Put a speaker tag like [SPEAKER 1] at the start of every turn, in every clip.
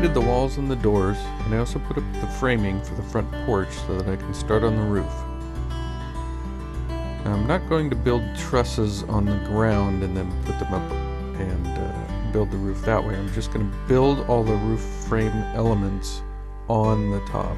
[SPEAKER 1] completed the walls and the doors, and I also put up the framing for the front porch so that I can start on the roof. Now, I'm not going to build trusses on the ground and then put them up and build the roof that way. I'm just going to build all the roof frame elements on the top.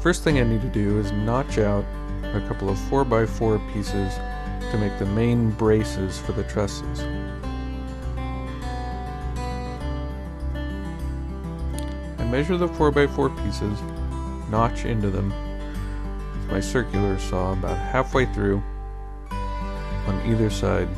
[SPEAKER 1] First thing I need to do is notch out a couple of 4x4 pieces to make the main braces for the trusses. I measure the 4x4 pieces, notch into them with my circular saw about halfway through on either side.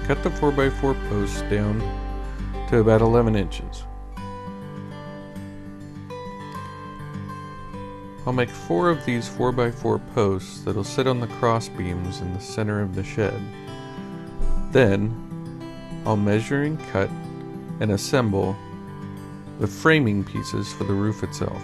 [SPEAKER 1] Cut the 4x4 posts down to about 11 inches. I'll make 4 of these 4x4 posts that'll sit on the cross beams in the center of the shed. Then I'll measure and cut and assemble the framing pieces for the roof itself.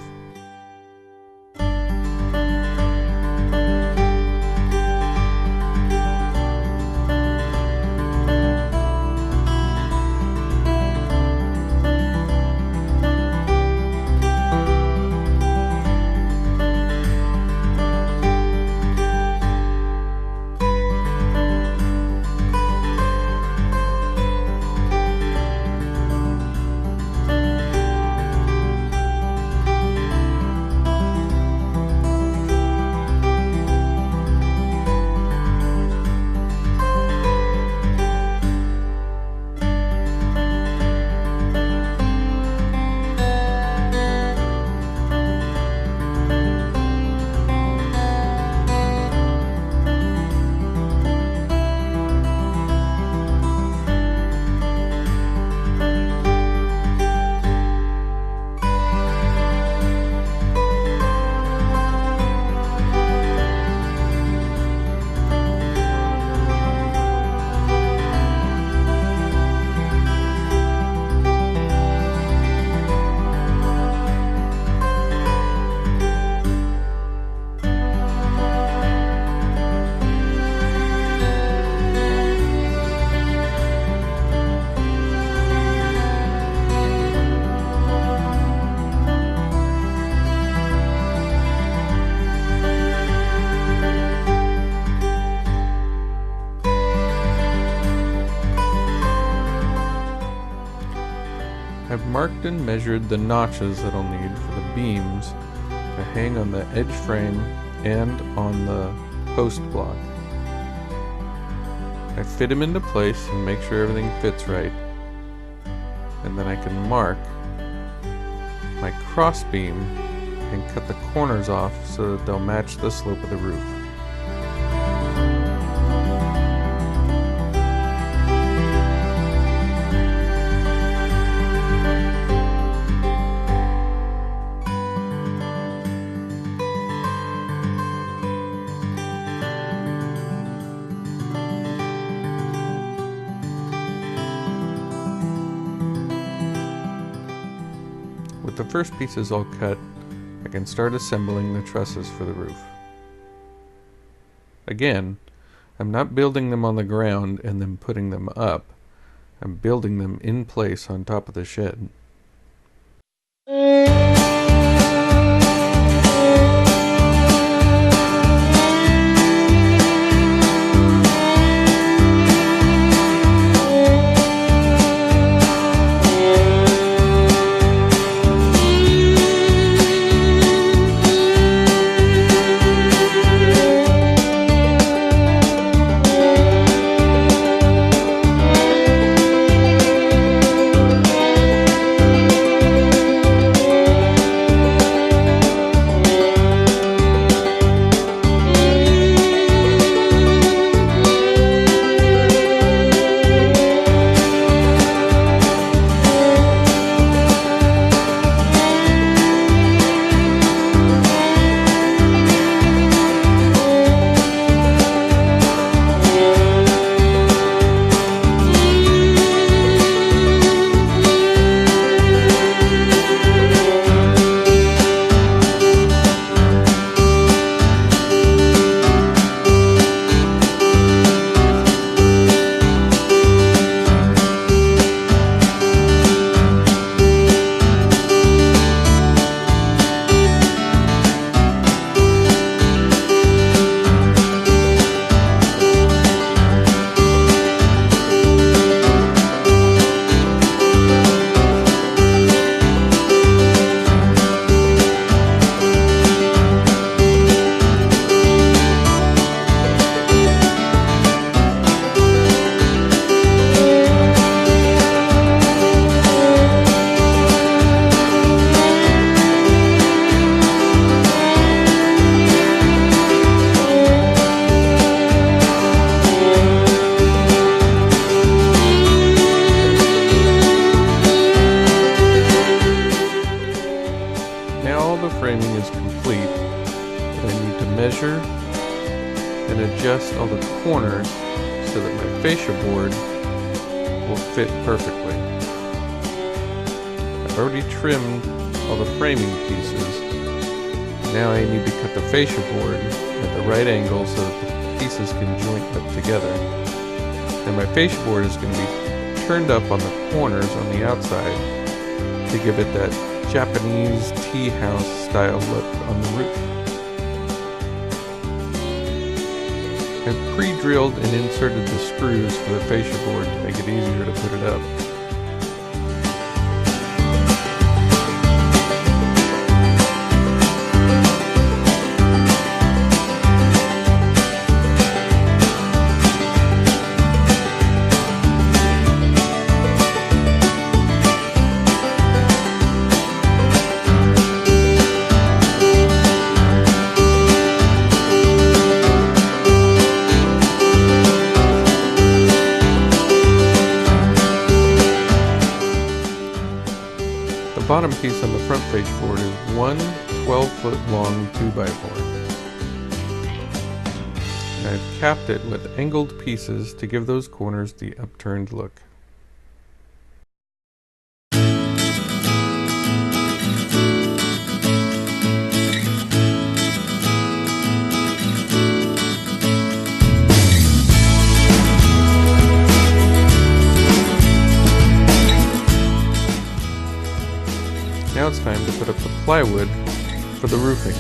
[SPEAKER 1] I've marked and measured the notches that I'll need for the beams to hang on the edge frame and on the post block. I fit them into place and make sure everything fits right, and then I can mark my cross beam and cut the corners off so that they'll match the slope of the roof. With the first pieces all cut, I can start assembling the trusses for the roof. Again, I'm not building them on the ground and then putting them up. I'm building them in place on top of the shed. Framing is complete, but I need to measure and adjust all the corners so that my fascia board will fit perfectly. I've already trimmed all the framing pieces. Now I need to cut the fascia board at the right angle so that the pieces can joint up together. And my fascia board is going to be turned up on the corners on the outside to give it that Japanese tea house style look on the roof. I've pre-drilled and inserted the screws for the fascia board to make it easier to put it up. The bottom piece on the front fascia board is one 12-foot long 2x4. And I've capped it with angled pieces to give those corners the upturned look. Now it's time to put up the plywood for the roofing.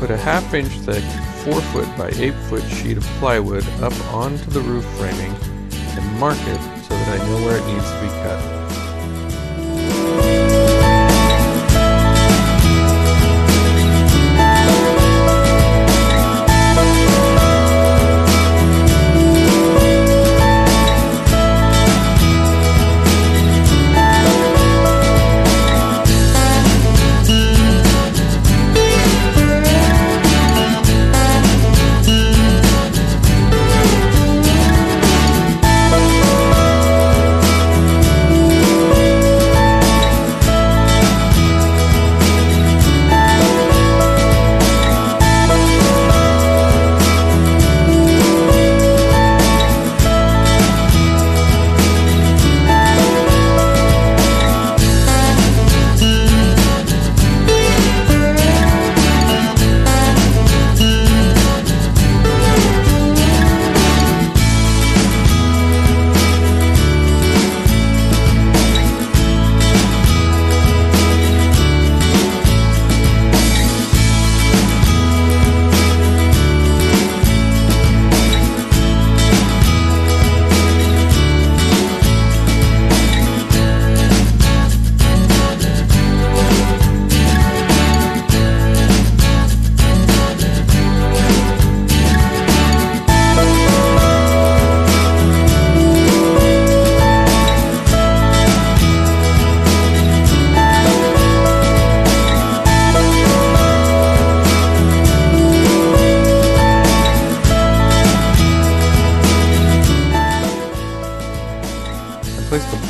[SPEAKER 1] Put a 1/2 inch thick 4-foot by 8-foot sheet of plywood up onto the roof framing and mark it so that I know where it needs to be cut.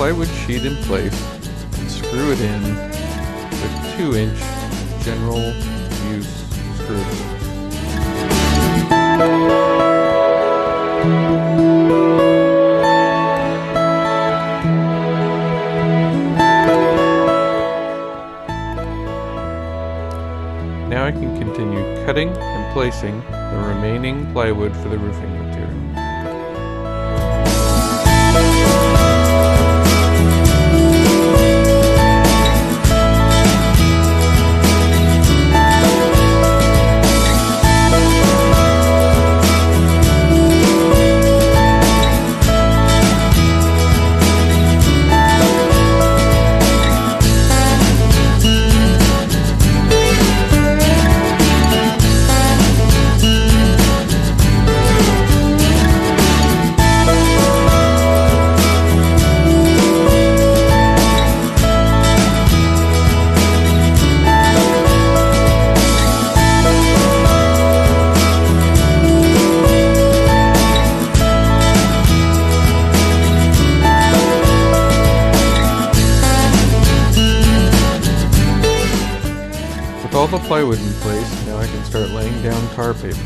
[SPEAKER 1] plywood sheet in place and screw it in with 2-inch general use screws. Now I can continue cutting and placing the remaining plywood for the roofing material. With all the plywood in place, now I can start laying down tar paper.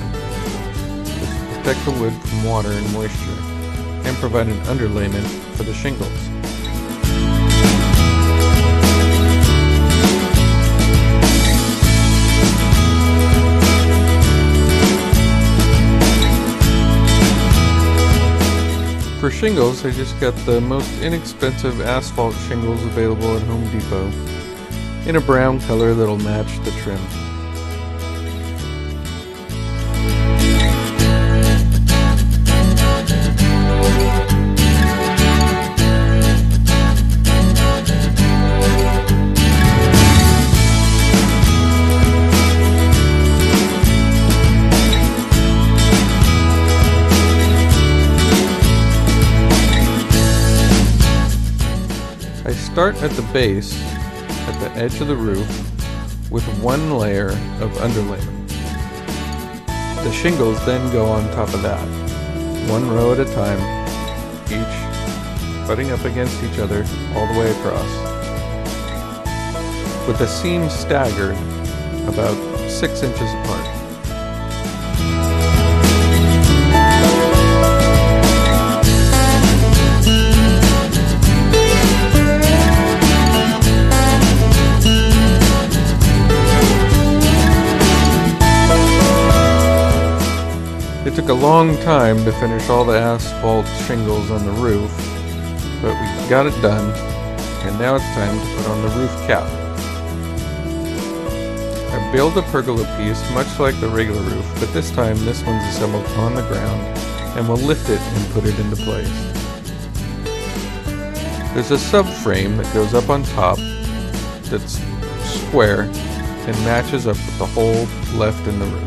[SPEAKER 1] This will protect the wood from water and moisture, and provide an underlayment for the shingles. For shingles, I just got the most inexpensive asphalt shingles available at Home Depot, in a brown color that'll match the trim. I start at the base, at the edge of the roof, with one layer of underlayment. The shingles then go on top of that, one row at a time, each butting up against each other all the way across, with the seams staggered about 6 inches apart. It took a long time to finish all the asphalt shingles on the roof, but we got it done, and now it's time to put on the roof cap. I build a pergola piece much like the regular roof, but this time this one's assembled on the ground, and we'll lift it and put it into place. There's a subframe that goes up on top that's square and matches up with the hole left in the roof.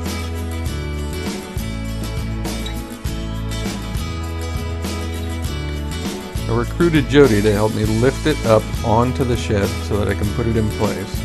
[SPEAKER 1] I recruited Jody to help me lift it up onto the shed so that I can put it in place.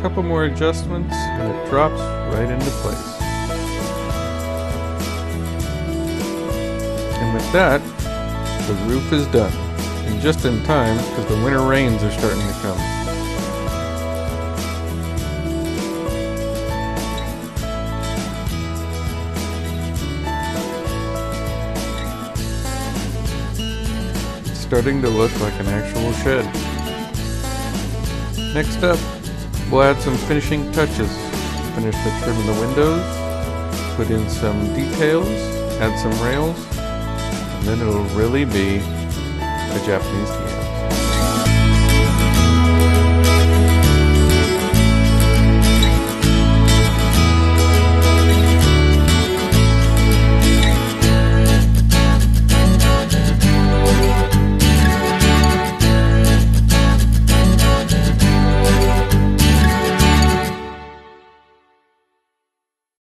[SPEAKER 1] Couple more adjustments and it drops right into place. And with that, the roof is done, and just in time because the winter rains are starting to come. starting to look like an actual shed. Next up, we'll add some finishing touches. Finish the trim in the windows, put in some details, add some rails, and then it'll really be a Japanese tea house.